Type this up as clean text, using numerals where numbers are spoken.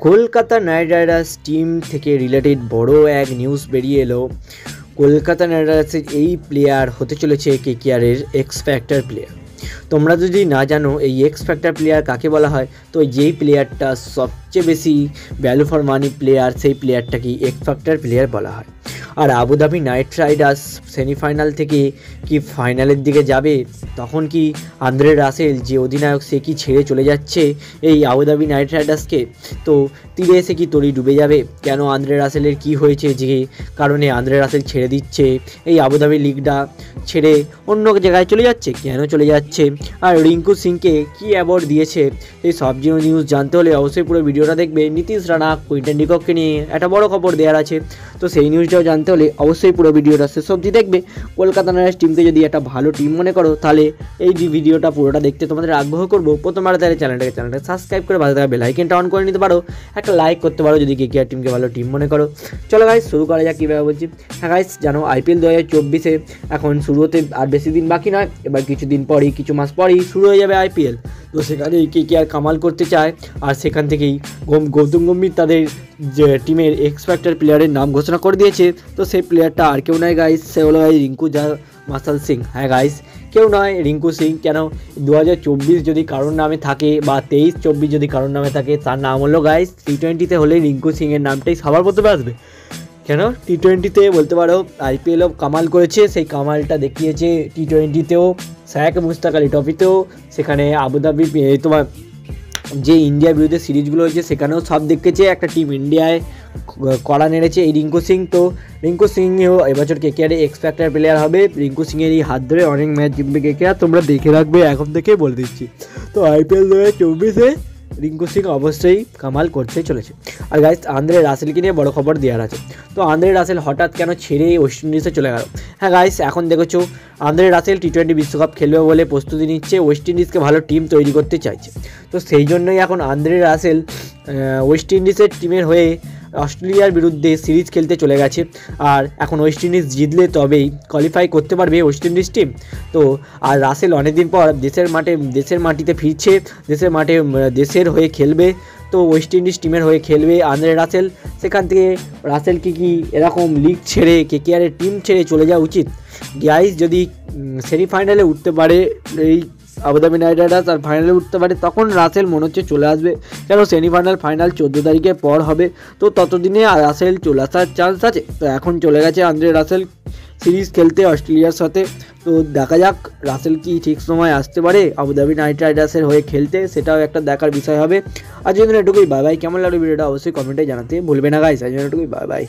Kolkata night Riders team থেকে related বড় এক নিউজ বেরিয়ে এলো। কলকাতা নাইট রাইডার্সের এই প্লেয়ার হতে চলেছে কেকেআরের এক্স ফ্যাক্টর প্লেয়ার। তোমরা যদি না জানো এই এক্স ফ্যাক্টর প্লেয়ার কাকে বলা হয়, তো যেই প্লেয়ারটা সবচেয়ে বেশি ভ্যালু ফর মানি প্লেয়ার, সেই প্লেয়ারটাকেই এক্স ফ্যাক্টর প্লেয়ার বলা হয়। আর আবুধাবি নাইট রাইডার্স সেমিফাইনাল থেকে কি ফাইনালের দিকে যাবে, তখন কি আন্দ্রে রাসেল যে অধিনায়ক সে কি ছেড়ে চলে যাচ্ছে এই আবুধাবি নাইট রাইডার্সকে? তো তীরে এসে কি তরি ডুবে যাবে? কেন আন্দ্রে রাসেলের কি হয়েছে যে কারণে আন্দ্রে রাসেল ছেড়ে দিচ্ছে, এই আবুধাবি লিগটা ছেড়ে অন্য জায়গায় চলে যাচ্ছে, কেন চলে যাচ্ছে? আর রিঙ্কু সিংকে কি অ্যাওয়ার্ড দিয়েছে, এই সব নিউজ জানতে হলে অবশ্যই পুরো ভিডিওটা দেখবে। নীতিশ রানা কুইন্টন ডিকককে নিয়ে একটা বড় খবর দেওয়ার আছে, তো সেই নিউজটাও জানতে হলে অবশ্যই পুরো ভিডিওটা শেষ অবধি দেখবে। কলকাতা নাইট রাইডার্স টিমকে যদি একটা ভালো টিম মনে করো, তাহলে এই যে ভিডিওটা পুরোটা দেখতে তোমাদের আগ্রহ করবো। প্রথমবার তাহলে চ্যানেলটাকে সাবস্ক্রাইব করে ভালো থাকা বেল আইকনটা অন করে নিতে পারো, একটা লাইক করতে পারো যদি কেকেআর টিমকে ভালো টিম মনে করো। চলো গাইস শুরু করা যাক কীভাবে বলছি। হ্যাঁ গাইস, জানো আইপিএল 2024 এখন শুরু হতে আর বেশি দিন বাকি নয়, এবার কিছুদিন পরেই, কিছু মাস পরেই শুরু হয়ে যাবে আইপিএল। তো সেখানে কেকেআর কামাল করতে চায়, আর সেখান থেকেই গৌতম গম্ভীর তাদের যে টিমের এক্স ফ্যাক্টর প্লেয়ারের নাম ঘোষণা করে দিয়েছে। তো সেই প্লেয়ারটা আর কেউ নয় গাইস, সে হলো রিঙ্কু মাসাল সিং। হ্যাঁ গাইস, কেউ নয়, রিঙ্কু সিং। কেন 2024 যদি কারোর নামে থাকে বা 23-24 যদি কারোর নামে থাকে, তার নাম হলো গাইস টি20তে হলে রিঙ্কু সিংয়ের নামটাই সবার প্রথমে আসবে। কেন টি20তে বলতে পারো আইপিএলও কামাল করেছে, সেই কামালটা দেখিয়েছে টি20তেও, শায়ক মুশতাক আলী ট্রফিতেও, সেখানে আবুধাবি তোমার যে ইন্ডিয়ার বিরুদ্ধে সিরিজগুলো হয়েছে সেখানেও সব দেখেছে, একটা টিম ইন্ডিয়ায় কড়া নেড়েছে এই রিঙ্কু সিং। তো রিঙ্কু সিংও এবছর কেকেআরে এক্স ফ্যাক্টর প্লেয়ার হবে। রিঙ্কু সিংয়ের এই হাত ধরে অনেক ম্যাচ জিতবে কেকেআর, তোমরা দেখে রাখবে, এখন থেকে বলে দিচ্ছি। তো আইপিএল 2024 রিঙ্কু সিং অবশ্যই কামাল করতে চলেছে। আর গাইস, আন্দ্রে রাসেলকে নিয়ে বড় খবর দেওয়ার আছে। তো আন্দ্রে রাসেল হঠাৎ কেন ছেড়ে ওয়েস্ট ইন্ডিজে চলে গেল? হ্যাঁ গাইস, এখন দেখেছো আন্দ্রে রাসেল টি20 বিশ্বকাপ খেলবে বলে প্রস্তুতি নিচ্ছে, ওয়েস্ট ইন্ডিজকে ভালো টিম তৈরি করতে চাইছে। তো সেই জন্যই এখন আন্দ্রে রাসেল ওয়েস্ট ইন্ডিজের টিমের হয়ে অস্ট্রেলিয়ার বিরুদ্ধে সিরিজ খেলতে চলে গেছে। আর এখন ওয়েস্ট ইন্ডিজ জিতলে তবেই কোয়ালিফাই করতে পারবে ওয়েস্ট ইন্ডিজ টিম। তো আর রাসেল অনেকদিন পর দেশের মাটিতে ফিরছে, দেশের হয়ে খেলবে। তো ওয়েস্ট ইন্ডিজ টিমের হয়ে খেলবে আন্দ্রে রাসেল। সেখান থেকে রাসেলকে কি এরকম লিগ ছেড়ে কেকেআরের টিম ছেড়ে চলে যাওয়া উচিত? গাইস, যদি সেমিফাইনালে উঠতে পারে এই আবুধাবি নাইট রাইডার্স আর ফাইনালে উঠতে পারে, তখন রাসেল মনে হচ্ছে চলে আসবে। কেন সেমিফাইনাল ফাইনাল 14 তারিখের পর হবে, তো ততদিনে রাসেল চলে আসার চান্স আছে। তো এখন চলে গেছে আন্দ্রে রাসেল সিরিজ খেলতে অস্ট্রেলিয়ার সাথে। তো দেখা যাক রাসেল কি ঠিক সময় আসতে পারে আবুধাবি নাইট রাইডার্সের হয়ে খেলতে, সেটাও একটা দেখার বিষয় হবে। আজ জন্য এটুকুই, বাই বাই। কেমন লাগলো ভিডিওটা অবশ্যই কমেন্টে জানাতে ভুলবে না গাইস। আজ জন্য এটুকুই, বাই বাই।